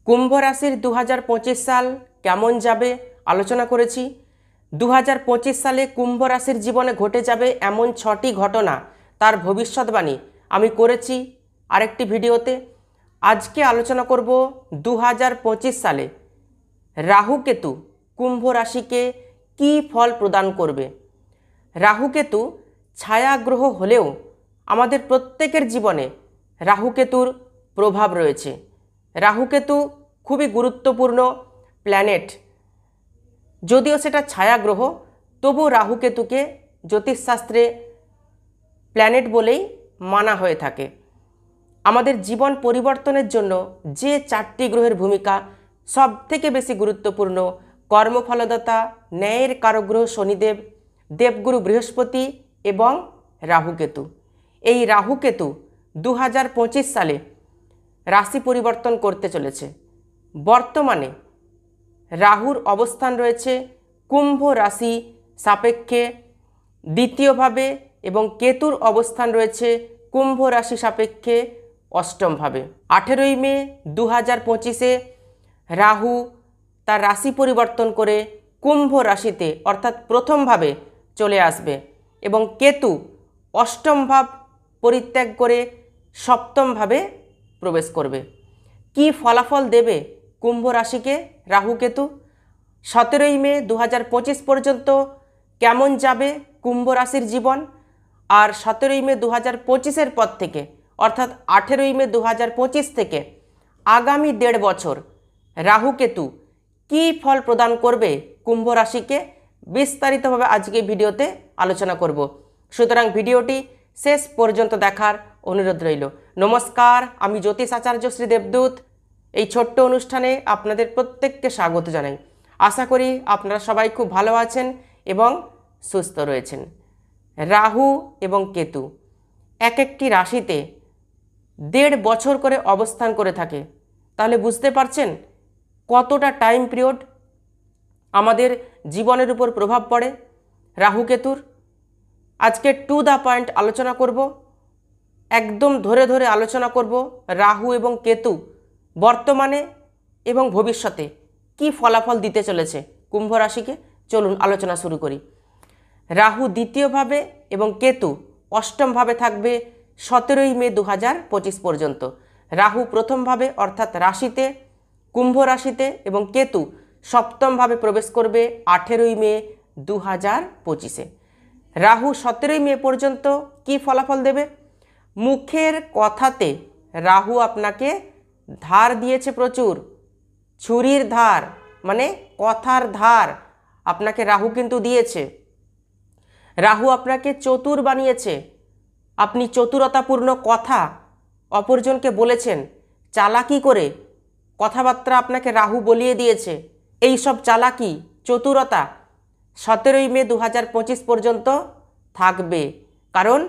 কুম্ভ রাশির 2025 সাল কেমন যাবে আলোচনা করেছি। 2025 সালে কুম্ভ রাশির জীবনে ঘটে যাবে এমন 6টি ঘটনা, তার ভবিষ্যৎবাণী আমি করেছি আরেকটি ভিডিওতে। আজকে আলোচনা করব 2025 সালে রাহু কেতু কুম্ভ রাশিকে কী ফল প্রদান করবে। রাহু কেতু ছায়া গ্রহ হলেও আমাদের প্রত্যেকের জীবনে রাহু কেতুর প্রভাব রয়েছে। রাহু কেতু খুবই গুরুত্বপূর্ণ প্ল্যানেট, যদিও সেটা ছায়া গ্রহ, তবু রাহু কেতুকে জ্যোতিষশাস্ত্রে প্ল্যানেট বলেই মানা হয়ে থাকে। আমাদের জীবন পরিবর্তনের জন্য যে 4টি গ্রহের ভূমিকা সব থেকে বেশি গুরুত্বপূর্ণ, কর্মফলদাতা, ন্যায়ের কারক গ্রহ শনিদেব, দেবগুরু বৃহস্পতি এবং রাহু কেতু। এই রাহু কেতু 2025 সালে রাশি পরিবর্তন করতে চলেছে। বর্তমানে রাহুর অবস্থান রয়েছে কুম্ভ রাশি সাপেক্ষে দ্বিতীয়ভাবে এবং কেতুর অবস্থান রয়েছে কুম্ভ রাশি সাপেক্ষে অষ্টমভাবে। 18ই মে 2025-এ রাহু তার রাশি পরিবর্তন করে কুম্ভ রাশিতে অর্থাৎ প্রথমভাবে চলে আসবে এবং কেতু অষ্টম ভাব পরিত্যাগ করে সপ্তমভাবে প্রবেশ করবে। কি ফলাফল দেবে কুম্ভ রাশিকে রাহু কেতু? 17ই মে 2025 পর্যন্ত কেমন যাবে কুম্ভ রাশির জীবন? আর 17ই মে 2025-এর পর থেকে অর্থাৎ 18ই মে 2025 থেকে আগামী 1.5 বছর রাহু কেতু কী ফল প্রদান করবে কুম্ভ রাশিকে, বিস্তারিতভাবে আজকে ভিডিওতে আলোচনা করব। সুতরাং ভিডিওটি শেষ পর্যন্ত দেখার অনুরোধ রইল। নমস্কার, আমি জ্যোতিষ আচার্য শ্রী দেবদূত। এই ছোট্ট অনুষ্ঠানে আপনাদের প্রত্যেককে স্বাগত জানাই। আশা করি আপনারা সবাই খুব ভালো আছেন এবং সুস্থ রয়েছেন। রাহু এবং কেতু এক একটি রাশিতে 1.5 বছর করে অবস্থান করে থাকে। তাহলে বুঝতে পারছেন কতটা টাইম পিরিয়ড আমাদের জীবনের উপর প্রভাব পড়ে রাহু কেতুর। আজকে টু দ্য পয়েন্ট আলোচনা করব, একদম ধরে ধরে আলোচনা করব রাহু এবং কেতু বর্তমানে এবং ভবিষ্যতে কি ফলাফল দিতে চলেছে কুম্ভ রাশিকে। চলুন আলোচনা শুরু করি। রাহু দ্বিতীয়ভাবে এবং কেতু অষ্টমভাবে থাকবে 17ই মে 2025 পর্যন্ত। রাহু প্রথমভাবে অর্থাৎ রাশিতে কুম্ভ রাশিতে এবং কেতু সপ্তমভাবে প্রবেশ করবে 18ই মে 2025-এ। রাহু 17ই মে পর্যন্ত কি ফলাফল দেবে? মুখের কথাতে রাহু আপনাকে ধার দিয়েছে প্রচুর, ছুরির ধার মানে কথার ধার আপনাকে রাহু কিন্তু দিয়েছে। রাহু আপনাকে চতুর বানিয়েছে, আপনি চতুরতাপূর্ণ কথা অপরজনকে বলেছেন, চালাকি করে কথাবার্তা আপনাকে রাহু বলিয়ে দিয়েছে। এই সব চালাকি চতুরতা 17ই মে 2025 পর্যন্ত থাকবে, কারণ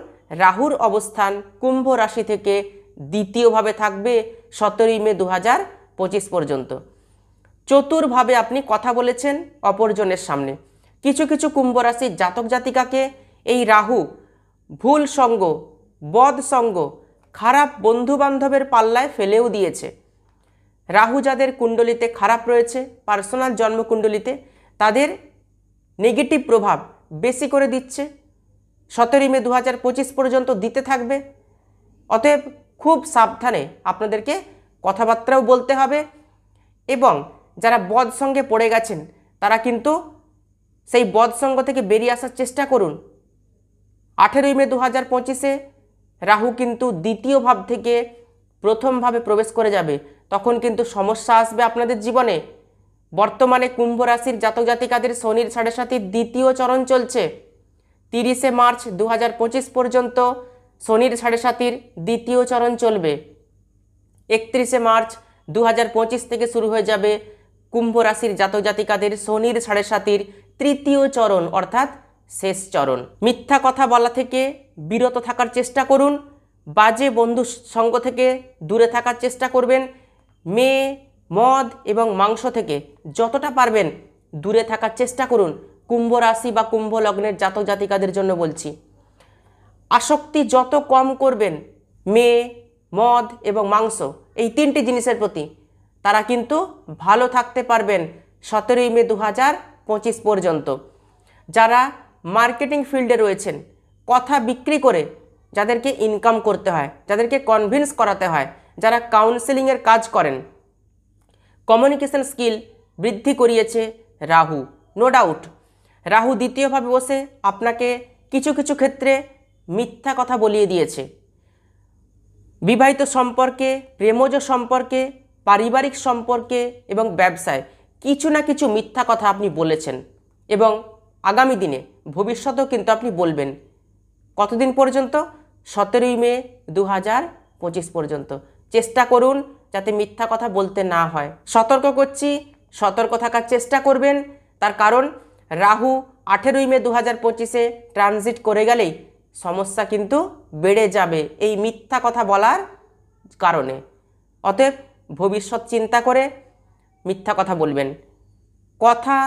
রাহুর অবস্থান কুম্ভ রাশি থেকে দ্বিতীয়ভাবে থাকবে 17ই মে 2025 পর্যন্ত। চতুরভাবে আপনি কথা বলেছেন অপরজনের সামনে। কিছু কিছু কুম্ভ রাশির জাতক জাতিকাকে এই রাহু ভুল সঙ্গ, বদ সঙ্গ, খারাপ বন্ধুবান্ধবের পাল্লায় ফেলেও দিয়েছে। রাহু যাদের কুণ্ডলিতে খারাপ রয়েছে, পার্সোনাল জন্মকুণ্ডলিতে, তাদের নেগেটিভ প্রভাব বেশি করে দিচ্ছে। 17ই মে 2025 পর্যন্ত দিতে থাকবে। অতএব খুব সাবধানে আপনাদেরকে কথাবার্তাও বলতে হবে এবং যারা বদ সঙ্গে পড়ে গেছেন তারা কিন্তু সেই বদ সঙ্গ থেকে বেরিয়ে আসার চেষ্টা করুন। 18ই মে 2025-এ রাহু কিন্তু দ্বিতীয় ভাব থেকে প্রথম ভাবে প্রবেশ করে যাবে, তখন কিন্তু সমস্যা আসবে আপনাদের জীবনে। বর্তমানে কুম্ভ রাশির জাতক জাতিকাদের শনির 7.5 দ্বিতীয় চরণ চলছে। 30শে মার্চ 2025 পর্যন্ত শনির 7.5 দ্বিতীয় চরণ চলবে। 31শে মার্চ 2025 থেকে শুরু হয়ে যাবে কুম্ভ রাশির জাতক জাতিকাদের শনির 7.5 তৃতীয় চরণ অর্থাৎ শেষ চরণ। মিথ্যা কথা বলা থেকে বিরত থাকার চেষ্টা করুন, বাজে বন্ধু সঙ্গ থেকে দূরে থাকার চেষ্টা করবেন, মেয়ে, মদ এবং মাংস থেকে যতটা পারবেন দূরে থাকার চেষ্টা করুন। কুম্ভ রাশি বা কুম্ভ লগ্নের জাতক জাতিকাদের জন্য বলছি, আসক্তি যত কম করবেন মেয়ে, মদ এবং মাংস, এই 3টি জিনিসের প্রতি, তারা কিন্তু ভালো থাকতে পারবেন 17ই মে 2025 পর্যন্ত। যারা মার্কেটিং ফিল্ডে রয়েছেন, কথা বিক্রি করে যাদেরকে ইনকাম করতে হয়, যাদেরকে কনভিন্স করাতে হয়, যারা কাউন্সেলিংয়ের কাজ করেন, কমিউনিকেশন স্কিল বৃদ্ধি করিয়েছে রাহু। নো ডাউট রাহু দ্বিতীয়ভাবে বসে আপনাকে কিছু কিছু ক্ষেত্রে মিথ্যা কথা বলিয়ে দিয়েছে। বিবাহিত সম্পর্কে, প্রেমজ সম্পর্কে, পারিবারিক সম্পর্কে এবং ব্যবসায় কিছু না কিছু মিথ্যা কথা আপনি বলেছেন এবং আগামী দিনে ভবিষ্যতেও কিন্তু আপনি বলবেন। কতদিন পর্যন্ত? 17ই মে 2025 পর্যন্ত। চেষ্টা করুন যাতে মিথ্যা কথা বলতে না হয়। সতর্ক করছি, সতর্ক থাকার চেষ্টা করবেন। তার কারণ রাহু 18ই মে 2025-এ ট্রানজিট করে গেলেই সমস্যা কিন্তু বেড়ে যাবে এই মিথ্যা কথা বলার কারণে। অতএব ভবিষ্যৎ চিন্তা করে মিথ্যা কথা বলবেন। কথা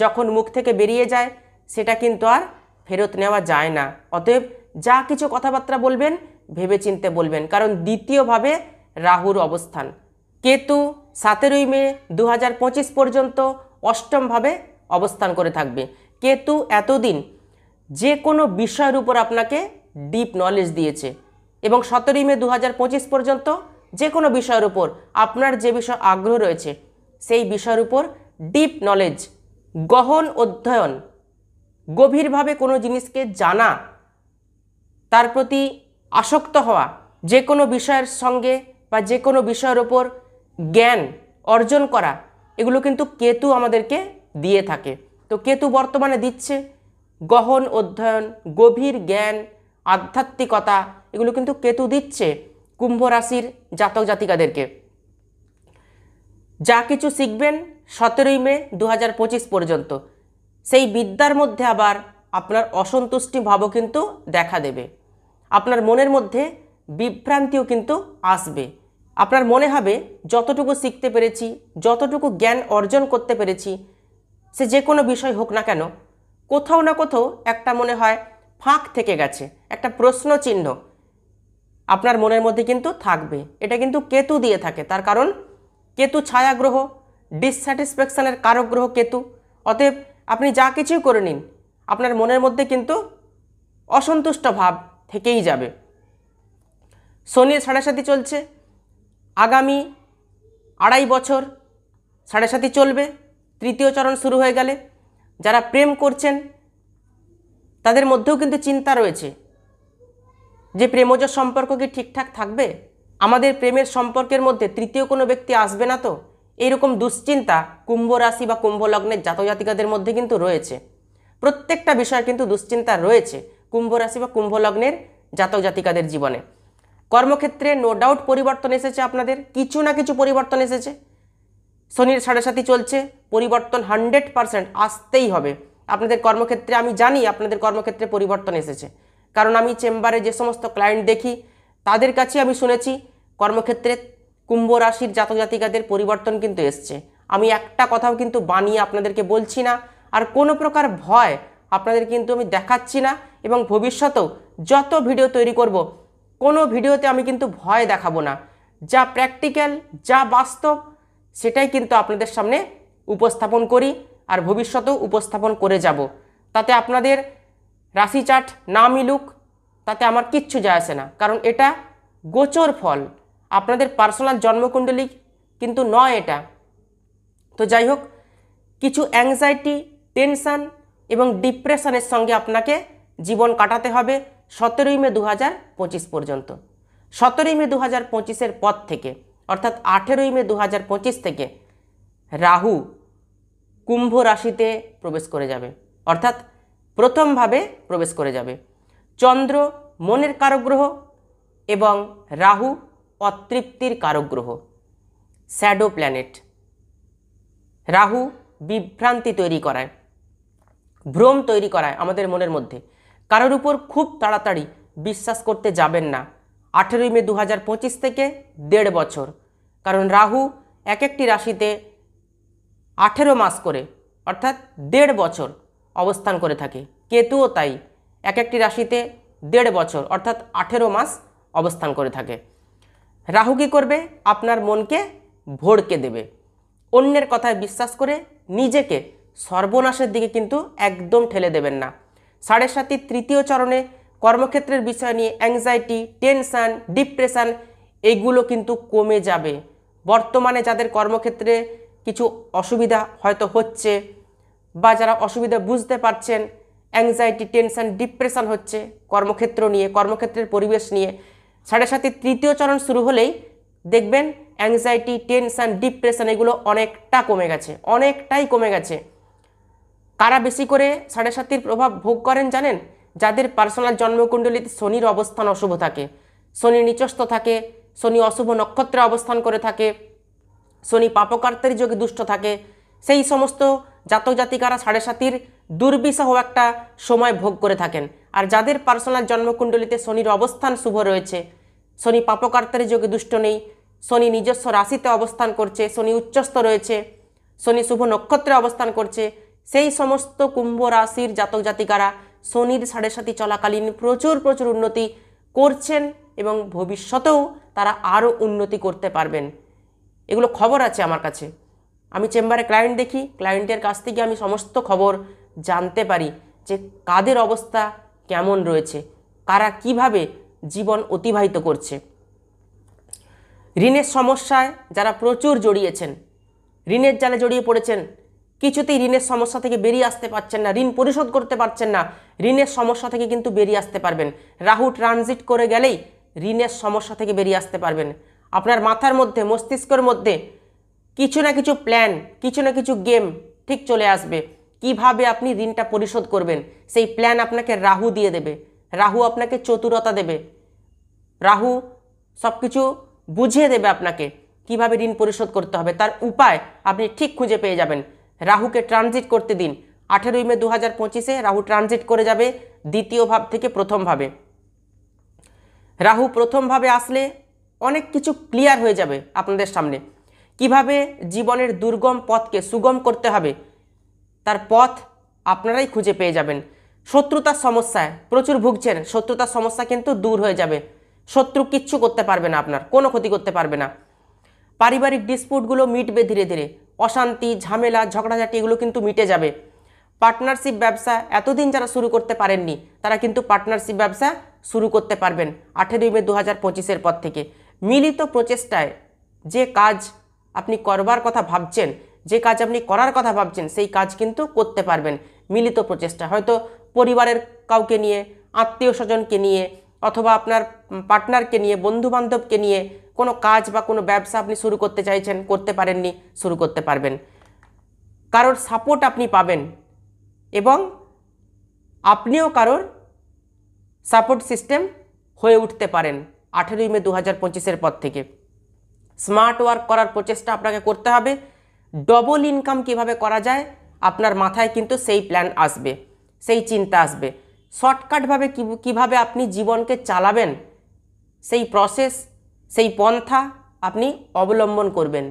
যখন মুখ থেকে বেরিয়ে যায় সেটা কিন্তু আর ফেরত নেওয়া যায় না। অতএব যা কিছু কথাবার্তা বলবেন ভেবেচিন্তে বলবেন, কারণ দ্বিতীয়ভাবে রাহুর অবস্থান। কেতু 17ই মে 2025 পর্যন্ত অষ্টমভাবে অবস্থান করে থাকবে। কেতু এতদিন যে কোনো বিষয়ের উপর আপনাকে ডিপ নলেজ দিয়েছে এবং 17ই মে 2025 পর্যন্ত যে কোনো বিষয়ের উপর আপনার যে বিষয় আগ্রহ রয়েছে সেই বিষয়ের উপর ডিপ নলেজ, গহন অধ্যয়ন, গভীরভাবে কোনো জিনিসকে জানা, তার প্রতি আসক্ত হওয়া, যে কোনো বিষয়ের সঙ্গে বা যে কোনো বিষয়ের ওপর জ্ঞান অর্জন করা, এগুলো কিন্তু কেতু আমাদেরকে দিয়ে থাকে। তো কেতু বর্তমানে দিচ্ছে গহন অধ্যয়ন, গভীর জ্ঞান, আধ্যাত্মিকতা, এগুলো কিন্তু কেতু দিচ্ছে কুম্ভ রাশির জাতক জাতিকাদেরকে। যা কিছু শিখবেন 17ই মে 2025 পর্যন্ত, সেই বিদ্যার মধ্যে আবার আপনার অসন্তুষ্টি ভাবও কিন্তু দেখা দেবে। আপনার মনের মধ্যে বিভ্রান্তিও কিন্তু আসবে। আপনার মনে হবে যতটুকু শিখতে পেরেছি, যতটুকু জ্ঞান অর্জন করতে পেরেছি, সে যে কোনো বিষয় হোক না কেন, কোথাও না কোথাও একটা মনে হয় ফাঁক থেকে গেছে, একটা প্রশ্ন চিহ্ন আপনার মনের মধ্যে কিন্তু থাকবে। এটা কিন্তু কেতু দিয়ে থাকে। তার কারণ কেতু ছায়া গ্রহ, ডিসস্যাটিসফ্যাকশনের কারক গ্রহ কেতু। অতএব আপনি যা কিছুই করে নিন, আপনার মনের মধ্যে কিন্তু অসন্তুষ্ট ভাব থেকেই যাবে। শনির সাড়ে চলছে, আগামী 2.5 বছর সাড়ে চলবে, তৃতীয় চরণ শুরু হয়ে গেলে যারা প্রেম করছেন তাদের মধ্যেও কিন্তু চিন্তা রয়েছে যে প্রেমজ সম্পর্ক কি ঠিকঠাক থাকবে, আমাদের প্রেমের সম্পর্কের মধ্যে তৃতীয় কোনো ব্যক্তি আসবে না তো, এইরকম দুশ্চিন্তা কুম্ভ রাশি বা কুম্ভ লগ্নের জাতক জাতিকাদের মধ্যে কিন্তু রয়েছে। প্রত্যেকটা বিষয় কিন্তু দুশ্চিন্তা রয়েছে কুম্ভ রাশি বা কুম্ভ লগ্নের জাতক জাতিকাদের জীবনে। কর্মক্ষেত্রে নো ডাউট পরিবর্তন এসেছে, আপনাদের কিছু না কিছু পরিবর্তন এসেছে। শনির সাড়ে চলছে, পরিবর্তন 100% আসতেই হবে আপনাদের কর্মক্ষেত্রে। আমি জানি আপনাদের কর্মক্ষেত্রে পরিবর্তন এসেছে, কারণ আমি চেম্বারে যে সমস্ত ক্লায়েন্ট দেখি তাদের কাছে আমি শুনেছি কর্মক্ষেত্রে কুম্ভ রাশির জাতক জাতিকাদের পরিবর্তন কিন্তু এসছে। আমি একটা কথাও কিন্তু বানিয়ে আপনাদেরকে বলছি না, আর কোনো প্রকার ভয় আপনাদের কিন্তু আমি দেখাচ্ছি না, এবং ভবিষ্যতেও যত ভিডিও তৈরি করব কোনো ভিডিওতে আমি কিন্তু ভয় দেখাবো না। যা প্র্যাকটিক্যাল, যা বাস্তব, সেটাই কিন্তু আপনাদের সামনে উপস্থাপন করি আর ভবিষ্যতেও উপস্থাপন করে যাব। তাতে আপনাদের রাশি চার্ট না মিলুক তাতে আমার কিচ্ছু যায় আসে না, কারণ এটা গোচর ফল, আপনাদের পার্সোনাল জন্মকুণ্ডলী কিন্তু নয় এটা। তো যাই হোক, কিছু অ্যাংজাইটি, টেনশন এবং ডিপ্রেশনের সঙ্গে আপনাকে জীবন কাটাতে হবে 17ই মে 2025 পর্যন্ত। 17ই মে 2025-এর পর থেকে, অর্থাৎ 18ই মে 2025 থেকে রাহু কুম্ভ রাশিতে প্রবেশ করে যাবে, অর্থাৎ প্রথমভাবে প্রবেশ করে যাবে। চন্দ্র মনের কারক গ্রহ এবং রাহু অতৃপ্তির কারক গ্রহ, শ্যাডো প্ল্যানেট। রাহু বিভ্রান্তি তৈরি করায়, ভ্রম তৈরি করায় আমাদের মনের মধ্যে। কারোর উপর খুব তাড়াতাড়ি বিশ্বাস করতে যাবেন না 18ই মে 2025 থেকে 1.5 বছর, কারণ রাহু এক একটি রাশিতে 18 মাস করে, অর্থাৎ 1.5 বছর অবস্থান করে থাকে। কেতুও তাই, এক একটি রাশিতে 1.5 বছর অর্থাৎ 18 মাস অবস্থান করে থাকে। রাহু কী করবে? আপনার মনকে ভড়কে দেবে। অন্যের কথায় বিশ্বাস করে নিজেকে সর্বনাশের দিকে কিন্তু একদম ঠেলে দেবেন না। 7.5 তৃতীয় চরণে কর্মক্ষেত্রের বিষয় নিয়ে অ্যাংজাইটি, টেনশান, ডিপ্রেশান এগুলো কিন্তু কমে যাবে। বর্তমানে যাদের কর্মক্ষেত্রে কিছু অসুবিধা হয়তো হচ্ছে বা যারা অসুবিধা বুঝতে পারছেন, অ্যাংজাইটি, টেনশান, ডিপ্রেশান হচ্ছে কর্মক্ষেত্র নিয়ে, কর্মক্ষেত্রের পরিবেশ নিয়ে, 7.5 তৃতীয় চরণ শুরু হলেই দেখবেন অ্যাংজাইটি, টেনশান, ডিপ্রেশান এগুলো অনেকটা কমে গেছে, অনেকটাই কমে গেছে। কারা বেশি করে 7.5 প্রভাব ভোগ করেন জানেন? যাদের পার্সোনাল জন্মকুণ্ডলিতে শনির অবস্থান অশুভ থাকে, শনি নিচস্থ থাকে, শনি অশুভ নক্ষত্রে অবস্থান করে থাকে, শনি পাপকার্তের যোগে দুষ্ট থাকে, সেই সমস্ত জাতক জাতিকারা 7.5 দুর্বিষহ একটা সময় ভোগ করে থাকেন। আর যাদের পার্সোনাল জন্মকুণ্ডলিতে শনির অবস্থান শুভ রয়েছে, শনি পাপকার্তের যোগে দুষ্ট নেই, শনি নিজস্ব রাশিতে অবস্থান করছে, শনি উচ্চস্থ রয়েছে, শনি শুভ নক্ষত্রে অবস্থান করছে, সেই সমস্ত কুম্ভ রাশির জাতক জাতিকারা শনির 7.5 চলাকালীন প্রচুর উন্নতি করছেন এবং ভবিষ্যতেও তারা আরও উন্নতি করতে পারবেন। এগুলো খবর আছে আমার কাছে। আমি চেম্বারে ক্লায়েন্ট দেখি, ক্লায়েন্টের কাছ থেকে আমি সমস্ত খবর জানতে পারি যে কাদের অবস্থা কেমন রয়েছে, কারা কিভাবে জীবন অতিবাহিত করছে। ঋণের সমস্যায় যারা প্রচুর জড়িয়েছেন, ঋণের জালে জড়িয়ে পড়েছেন, কিছুতেই ঋণের সমস্যা থেকে বেরিয়ে আসতে পারছেন না, ঋণ পরিশোধ করতে পারছেন না, ঋণের সমস্যা থেকে কিন্তু বেরিয়ে আসতে পারবেন। রাহু ট্রানজিট করে গেলেই ঋণের সমস্যা থেকে বেরিয়ে আসতে পারবেন। আপনার মাথার মধ্যে, মস্তিষ্কের মধ্যে কিছু না কিছু প্ল্যান, কিছু না কিছু গেম ঠিক চলে আসবে, কিভাবে আপনি ঋণটা পরিশোধ করবেন। সেই প্ল্যান আপনাকে রাহু দিয়ে দেবে, রাহু আপনাকে চতুরতা দেবে, রাহু সব কিছু বুঝিয়ে দেবে আপনাকে কিভাবে ঋণ পরিশোধ করতে হবে, তার উপায় আপনি ঠিক খুঁজে পেয়ে যাবেন। রাহুকে ট্রানজিট করতে দিন। 18 মে 2025-এ রাহু ট্রানজিট করে যাবে দ্বিতীয় ভাব থেকে প্রথম ভাবে। রাহু প্রথম ভাবে আসলে অনেক কিছু ক্লিয়ার হয়ে যাবে আপনাদের সামনে। কিভাবে জীবনের দুর্গম পথকে সুগম করতে হবে তার পথ আপনারাই খুঁজে পেয়ে যাবেন। শত্রুতার সমস্যায় প্রচুর ভুগছেন, শত্রুতার সমস্যা কিন্তু দূর হয়ে যাবে। শত্রু কিচ্ছু করতে পারবে না, আপনার কোনো ক্ষতি করতে পারবে না। পারিবারিক ডিসপুটগুলো মিটবে ধীরে ধীরে, অশান্তি, ঝামেলা, ঝগড়াঝাটি এগুলো কিন্তু মিটে যাবে। পার্টনারশিপ ব্যবসা এতদিন যারা শুরু করতে পারেননি তারা কিন্তু পার্টনারশিপ ব্যবসা শুরু করতে পারবেন 18 মে 2025-এর পর থেকে। মিলিত প্রচেষ্টায় যে কাজ আপনি করবার কথা ভাবছেন, যে কাজ আপনি করার কথা ভাবছেন, সেই কাজ কিন্তু করতে পারবেন মিলিত প্রচেষ্টা। হয়তো পরিবারের কাউকে নিয়ে, আত্মীয় স্বজনকে নিয়ে, অথবা আপনার পার্টনারকে নিয়ে, বন্ধুবান্ধবকে নিয়ে কোনো কাজ বা কোনো ব্যবসা আপনি শুরু করতে চাইছেন, করতে পারেননি, শুরু করতে পারবেন। কারোর সাপোর্ট আপনি পাবেন এবং আপনিও কারোর সাপোর্ট সিস্টেম হয়ে উঠতে পারেন 18 মে 2025-এর পর থেকে। স্মার্ট ওয়ার্ক করার প্রচেষ্টা আপনাকে করতে হবে। ডবল ইনকাম কিভাবে করা যায় আপনার মাথায় কিন্তু সেই প্ল্যান আসবে, সেই চিন্তা আসবে। শর্টকাটভাবে কিভাবে আপনি জীবনকে চালাবেন সেই প্রসেস, সেই পন্থা আপনি অবলম্বন করবেন।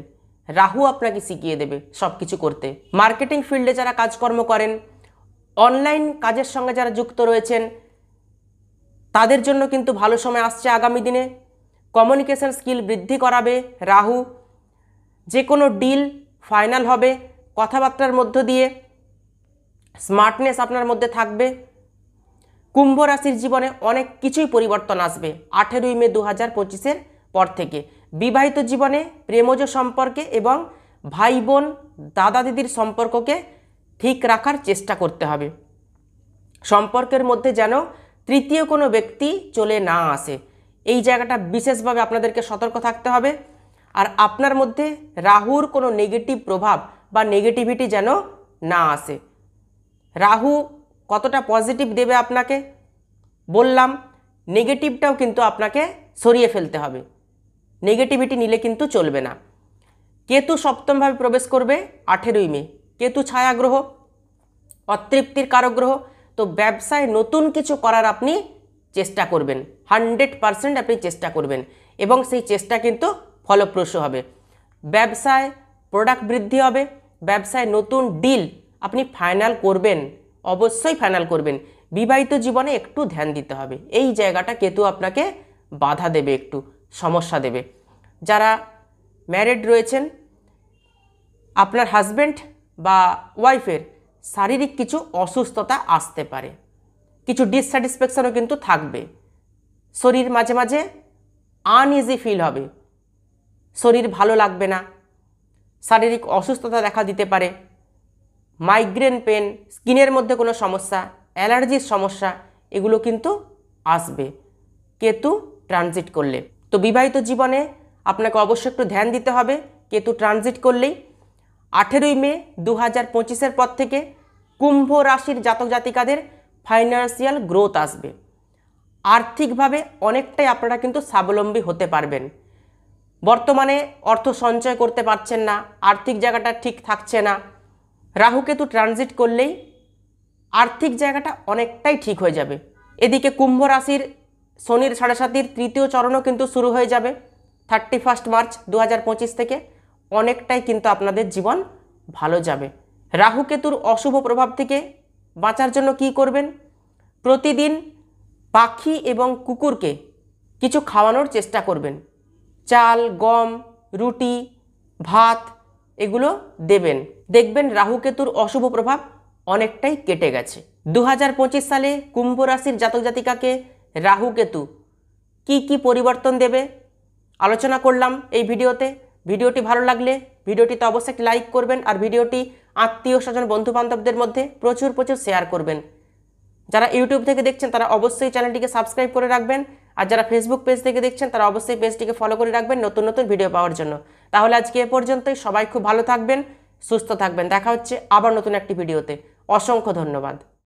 রাহু আপনাকে শিখিয়ে দেবে সব কিছু করতে। মার্কেটিং ফিল্ডে যারা কাজকর্ম করেন, অনলাইন কাজের সঙ্গে যারা যুক্ত রয়েছেন, তাদের জন্য কিন্তু ভালো সময় আসছে আগামী দিনে। কমিউনিকেশন স্কিল বৃদ্ধি করাবে রাহু। যে কোনো ডিল ফাইনাল হবে কথাবার্তার মধ্য দিয়ে, স্মার্টনেস আপনার মধ্যে থাকবে। কুম্ভ রাশির জীবনে অনেক কিছুই পরিবর্তন আসবে 18 মে 2025-এর পর থেকে। বিবাহিত জীবনে প্রেমজ সম্পর্কে এবং ভাই বোন, দাদা দিদির সম্পর্ককে ঠিক রাখার চেষ্টা করতে হবে। সম্পর্কের মধ্যে যেন তৃতীয় কোনো ব্যক্তি চলে না আসে, এই জায়গাটা বিশেষভাবে আপনাদেরকে সতর্ক থাকতে হবে। আর আপনার মধ্যে রাহুর কোনো নেগেটিভ প্রভাব বা নেগেটিভিটি যেন না আসে। রাহু কতটা পজিটিভ দেবে আপনাকে বললাম, নেগেটিভটাও কিন্তু আপনাকে সরিয়ে ফেলতে হবে। নেগেটিভিটি নিলে কিন্তু চলবে না। কেতু সপ্তমভাবে প্রবেশ করবে 18 মে। কেতু ছায়া গ্রহ, অতৃপ্তির কারক গ্রহ। তো ব্যবসায় নতুন কিছু করার আপনি চেষ্টা করবেন, 100% আপনি চেষ্টা করবেন এবং সেই চেষ্টা কিন্তু ফলপ্রসূ হবে। ব্যবসায় প্রোডাক্ট বৃদ্ধি হবে, ব্যবসায় নতুন ডিল আপনি ফাইনাল করবেন, অবশ্যই ফাইনাল করবেন। বিবাহিত জীবনে একটু ধ্যান দিতে হবে, এই জায়গাটা কেতু আপনাকে বাধা দেবে, একটু সমস্যা দেবে। যারা ম্যারিড রয়েছেন, আপনার হাজব্যান্ড বা ওয়াইফের শারীরিক কিছু অসুস্থতা আসতে পারে, কিছু ডিসস্যাটিসফ্যাকশনও কিন্তু থাকবে। শরীর মাঝে মাঝে আনইজি ফিল হবে, শরীর ভালো লাগবে না, শারীরিক অসুস্থতা দেখা দিতে পারে, মাইগ্রেন পেন, স্কিনের মধ্যে কোনো সমস্যা, অ্যালার্জির সমস্যা, এগুলো কিন্তু আসবে কেতু ট্রানজিট করলে। তো বিবাহিত জীবনে আপনাকে অবশ্যই একটু ধ্যান দিতে হবে। কেতু ট্রানজিট করলেই 18ই মে 2025-এর পর থেকে কুম্ভ রাশির জাতক জাতিকাদের ফাইন্যান্সিয়াল গ্রোথ আসবে। আর্থিকভাবে অনেকটাই আপনারা কিন্তু স্বাবলম্বী হতে পারবেন। বর্তমানে অর্থ সঞ্চয় করতে পারছেন না, আর্থিক জায়গাটা ঠিক থাকছে না, রাহু কেতু ট্রানজিট করলেই আর্থিক জায়গাটা অনেকটাই ঠিক হয়ে যাবে। এদিকে কুম্ভ রাশির শনির 7.5-র তৃতীয় চরণও কিন্তু শুরু হয়ে যাবে 31 মার্চ 2025 থেকে। অনেকটাই কিন্তু আপনাদের জীবন ভালো যাবে। রাহু কেতুর অশুভ প্রভাব থেকে বাঁচার জন্য কি করবেন? প্রতিদিন পাখি এবং কুকুরকে কিছু খাওয়ানোর চেষ্টা করবেন। চাল, গম, রুটি, ভাত এগুলো দেবেন। দেখবেন রাহু কেতুর অশুভ প্রভাব অনেকটাই কেটে গেছে। 2025 সালে কুম্ভ রাশির জাতক জাতিকাকে রাহু কেতু কি পরিবর্তন দেবে আলোচনা করলাম এই ভিডিওতে। ভিডিওটি ভালো লাগলে ভিডিওটিতে অবশ্যই একটি লাইক করবেন, আর ভিডিওটি আত্মীয় স্বজন বন্ধু বান্ধবদের মধ্যে প্রচুর শেয়ার করবেন। যারা ইউটিউব থেকে দেখছেন তারা অবশ্যই চ্যানেলটিকে সাবস্ক্রাইব করে রাখবেন, আর যারা ফেসবুক পেজ থেকে দেখছেন তারা অবশ্যই পেজটিকে ফলো করে রাখবেন নতুন নতুন ভিডিও পাওয়ার জন্য। তাহলে আজকে এ পর্যন্তই। সবাই খুব ভালো থাকবেন, সুস্থ থাকবেন। দেখা হচ্ছে আবার নতুন একটি ভিডিওতে। অসংখ্য ধন্যবাদ।